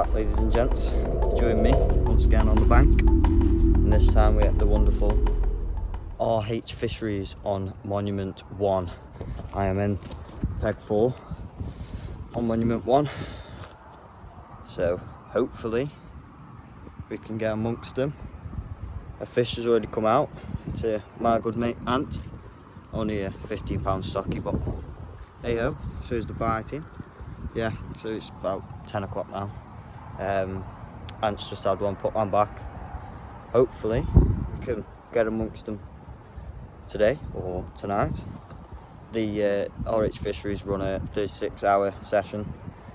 back, ladies and gents. Join me once again on the bank, and this time we're at the wonderful RH Fisheries on Monument 1. I am in peg 4 on Monument 1, so hopefully we can get amongst them. A fish has already come out to my good mate Ant, only a £15 stocky, but hey ho, shows the biting. Yeah, so it's about 10 o'clock now. Ant's just had one, put one back. Hopefully we can get amongst them today or tonight. The RH Fisheries run a 36-hour session,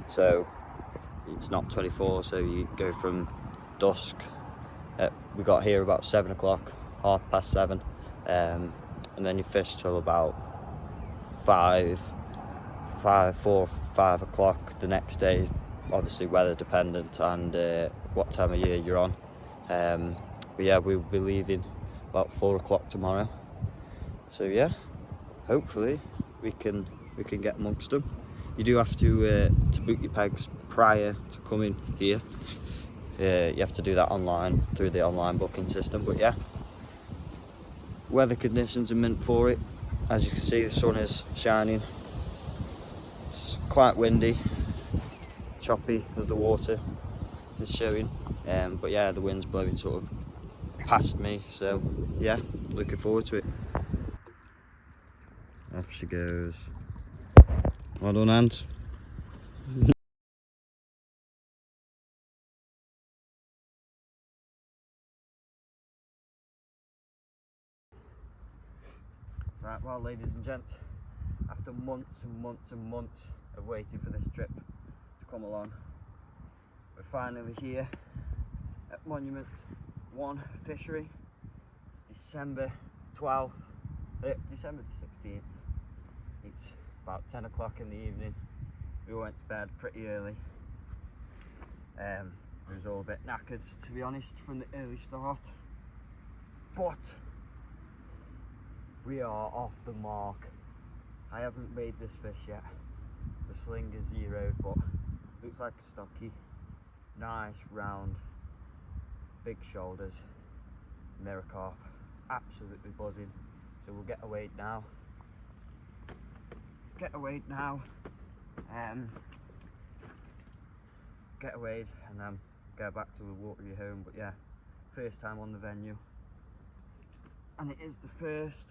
so it's not 24, so you go from dusk. We got here about 7 o'clock, 7:30, and then you fish till about 4 or 5 o'clock the next day, obviously weather dependent and what time of year you're on. But yeah, we'll be leaving about 4 o'clock tomorrow, so yeah, hopefully we can get amongst them. You do have to book your pegs prior to coming here. You have to do that online through the online booking system, but yeah, weather conditions are meant for it. As you can see, the sun is shining. It's quite windy, choppy as the water is showing, but yeah, the wind's blowing sort of past me, so yeah, looking forward to it. Off she goes. Well done, Ant. Right, well, ladies and gents, after months and months and months of waiting for this trip to come along, we're finally here at Monument 1 Fishery. It's December 12th, December the 16th. It's about 10 o'clock in the evening. We went to bed pretty early. We was all a bit knackered, to be honest, from the early start. But we are off the mark. I haven't weighed this fish yet. The sling is zeroed, but looks like a stocky. Nice, round, big shoulders, mirror carp. Absolutely buzzing. So we'll get a weighed now. Get a weighed, and then go back to the watery home. But yeah, first time on the venue, and it is the first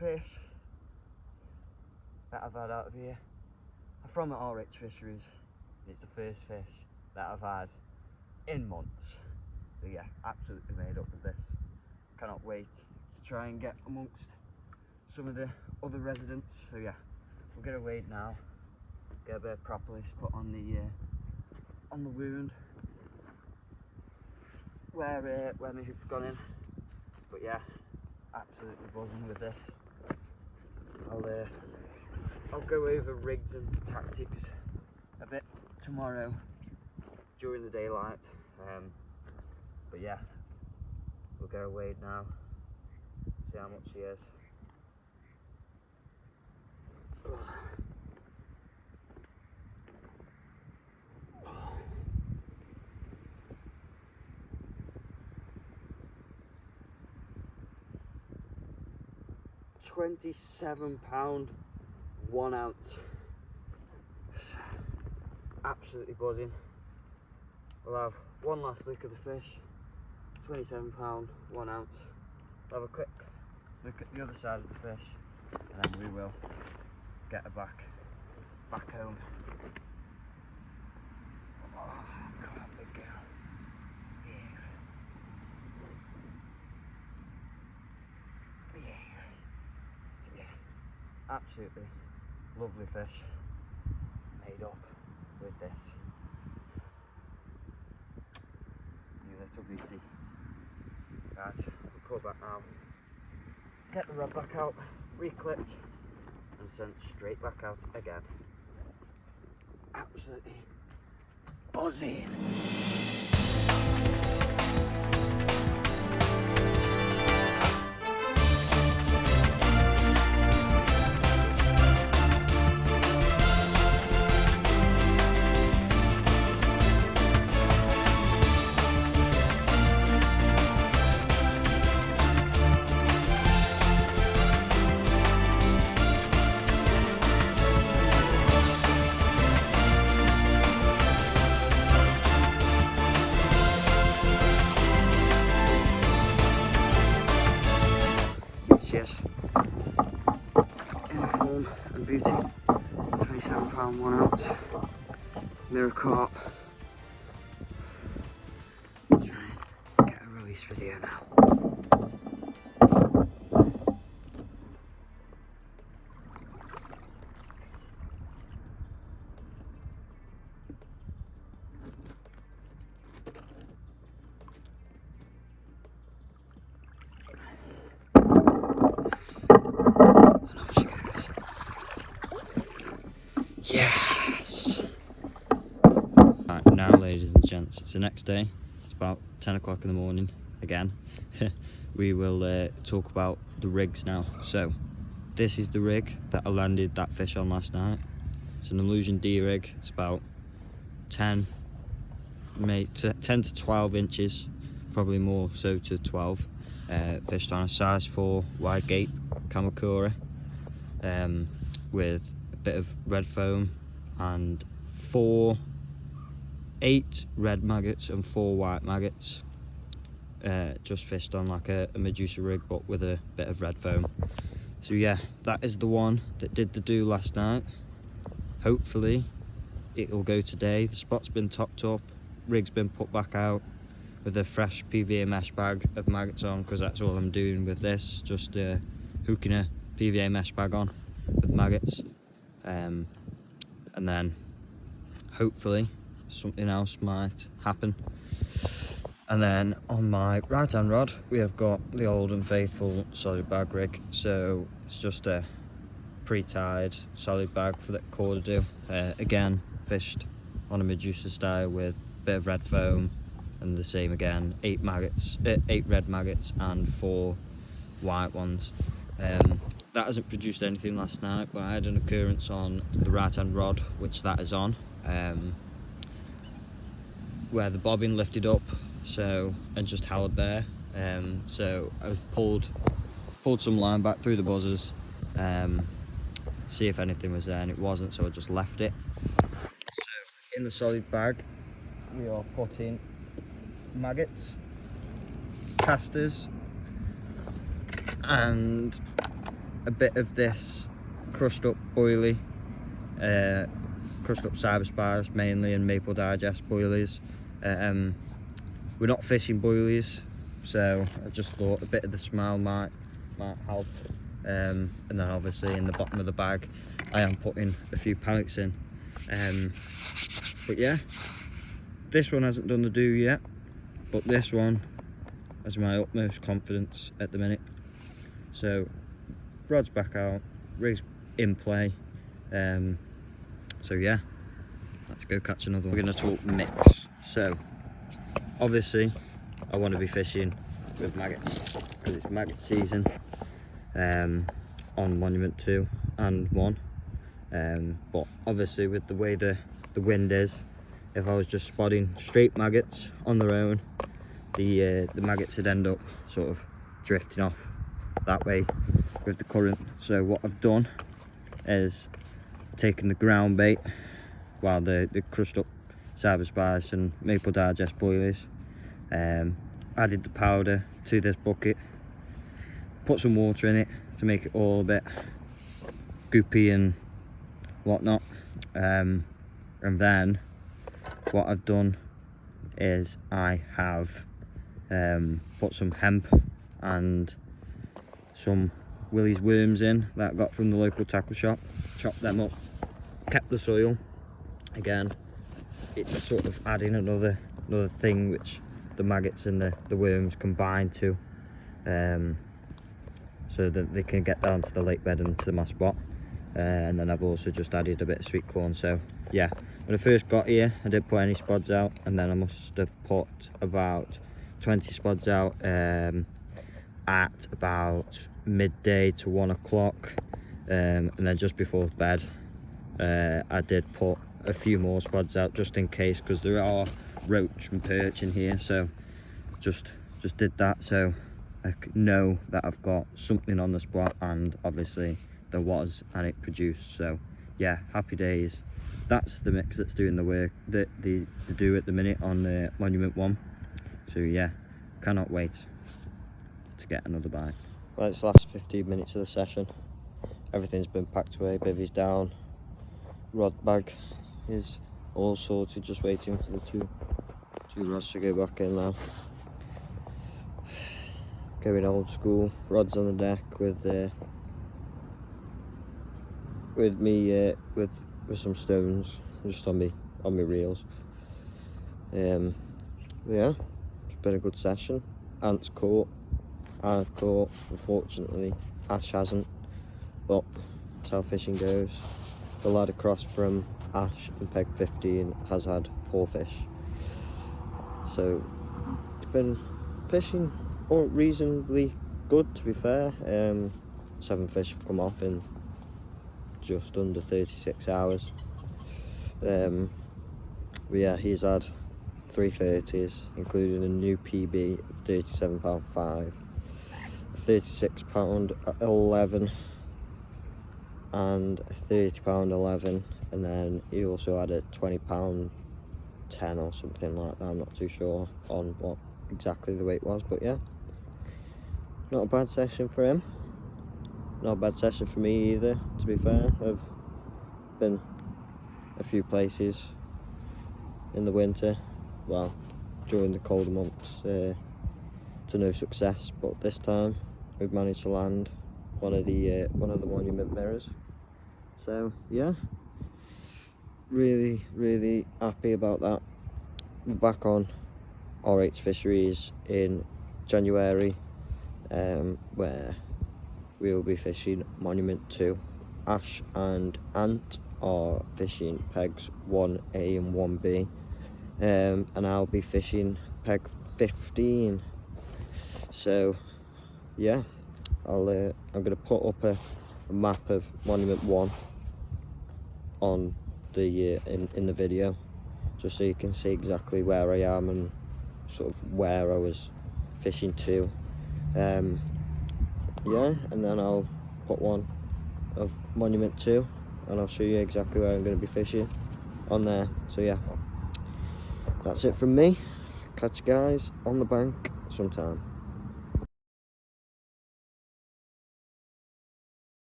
fish that I've had out of here. I'm from the RH Fisheries, and it's the first fish that I've had in months. So yeah, absolutely made up of this. Cannot wait to try and get amongst some of the other residents. So yeah, we'll get a weighed now, get a bit of propolis put on the wound where my hook's gone in. But yeah, absolutely buzzing with this. I'll go over rigs and tactics a bit tomorrow during the daylight. But yeah, we'll get a weighed now, see how much she is. 27 pound, 1 ounce. Absolutely buzzing. We'll have one last look at the fish. 27 pound, 1 ounce. We'll have a quick look at the other side of the fish, and then we will get her back home. Oh, come on, big girl. Behave. Behave. So yeah, absolutely lovely fish made up with this. You little beauty. Right, we'll pull back now. Get the rod back out, reclipped, and sent straight back out again. Absolutely buzzing. found one out. Mirror carp. Try and get a release video now. And off she goes. Yes! Right, now ladies and gents, it's the next day. It's about 10 o'clock in the morning again. We will talk about the rigs now. So this is the rig that I landed that fish on last night. It's an Illusion D rig. It's about 10 to 12 inches, probably more so to 12. Fished on a size 4 wide gape Kamakura, with a bit of red foam and 8 red maggots and 4 white maggots. Just fished on like a Medusa rig but with a bit of red foam. So yeah, that is the one that did the do last night. Hopefully it will go today. The spot's been topped up, rig's been put back out with a fresh PVA mesh bag of maggots on, because that's all I'm doing with this, just hooking a PVA mesh bag on with maggots, and then hopefully something else might happen. And then on my right hand rod we have got the old and faithful solid bag rig. So it's just a pre-tied solid bag for the core to do. Again, fished on a Medusa style with a bit of red foam, and the same again, 8 red maggots and 4 white ones. That hasn't produced anything last night, but I had an occurrence on the right hand rod, which that is on, where the bobbin lifted up, so, and just held there. So I pulled some line back through the buzzers, see if anything was there, and it wasn't, so I just left it. So in the solid bag we are putting maggots, casters, and a bit of this crushed up boilie, crushed up cyber spires mainly, and maple digest boilies. We're not fishing boilies, so I just thought a bit of the smile might help. And then obviously in the bottom of the bag I am putting a few pellets in. But yeah, this one hasn't done the do yet, but this one has my utmost confidence at the minute. So rod's back out, rig's in play. So yeah, let's go catch another one. We're going to talk mix. So obviously I want to be fishing with maggots because it's maggot season on Monument 2 and 1. But obviously with the way the wind is, if I was just spotting straight maggots on their own, the maggots would end up sort of drifting off that way with the current. So what I've done is taken the ground bait, while the crushed up cyber spice and maple digest boilies, added the powder to this bucket, put some water in it to make it all a bit goopy and whatnot, and then what I've done is I have put some hemp and some Willie's worms in that I got from the local tackle shop, chopped them up, kept the soil. Again, it's sort of adding another thing which the maggots and the worms combine to, so that they can get down to the lake bed and to my spot. And then I've also just added a bit of sweet corn. So yeah, when I first got here I didn't put any spods out, and then I must have put about 20 spods out at about midday to 1 o'clock, and then just before bed I did put a few more spods out just in case, because there are roach and perch in here. So just did that, so I know that I've got something on the spot, and obviously there was, and it produced. So yeah, happy days. That's the mix that's doing the work, the do at the minute on the Monument 1. So yeah, cannot wait to get another bite. Well, it's the last 15 minutes of the session. Everything's been packed away, bivvy's down, rod bag is all sorted, just waiting for the two rods to go back in now. Going old school, rods on the deck with some stones just on me reels. Yeah, it's been a good session. Ant's caught, I've caught, unfortunately Ash hasn't, but that's how fishing goes. The lad across from Ash in peg 15 has had 4 fish, so it's been fishing reasonably good, to be fair. 7 fish have come off in just under 36 hours. But yeah, he's had 3 30s, including a new PB of £37.5, £36.11 and £30.11, and then he also had a £20.10 or something like that. I'm not too sure on what exactly the weight was, but yeah, not a bad session for him. Not a bad session for me either, to be fair. I've been a few places in the winter, well, during the colder months, to no success, but this time we've managed to land one of the monument mirrors. So yeah, really happy about that. We're back on RH Fisheries in January, where we will be fishing Monument 2. Ash and Ant are fishing pegs 1A and 1B, and I'll be fishing peg 15. So yeah, I'm gonna put up a map of Monument 1 on the in the video, just so you can see exactly where I am and sort of where I was fishing to. Yeah, and then I'll put one of Monument 2 and I'll show you exactly where I'm going to be fishing on there. So yeah, that's it from me. Catch you guys on the bank sometime.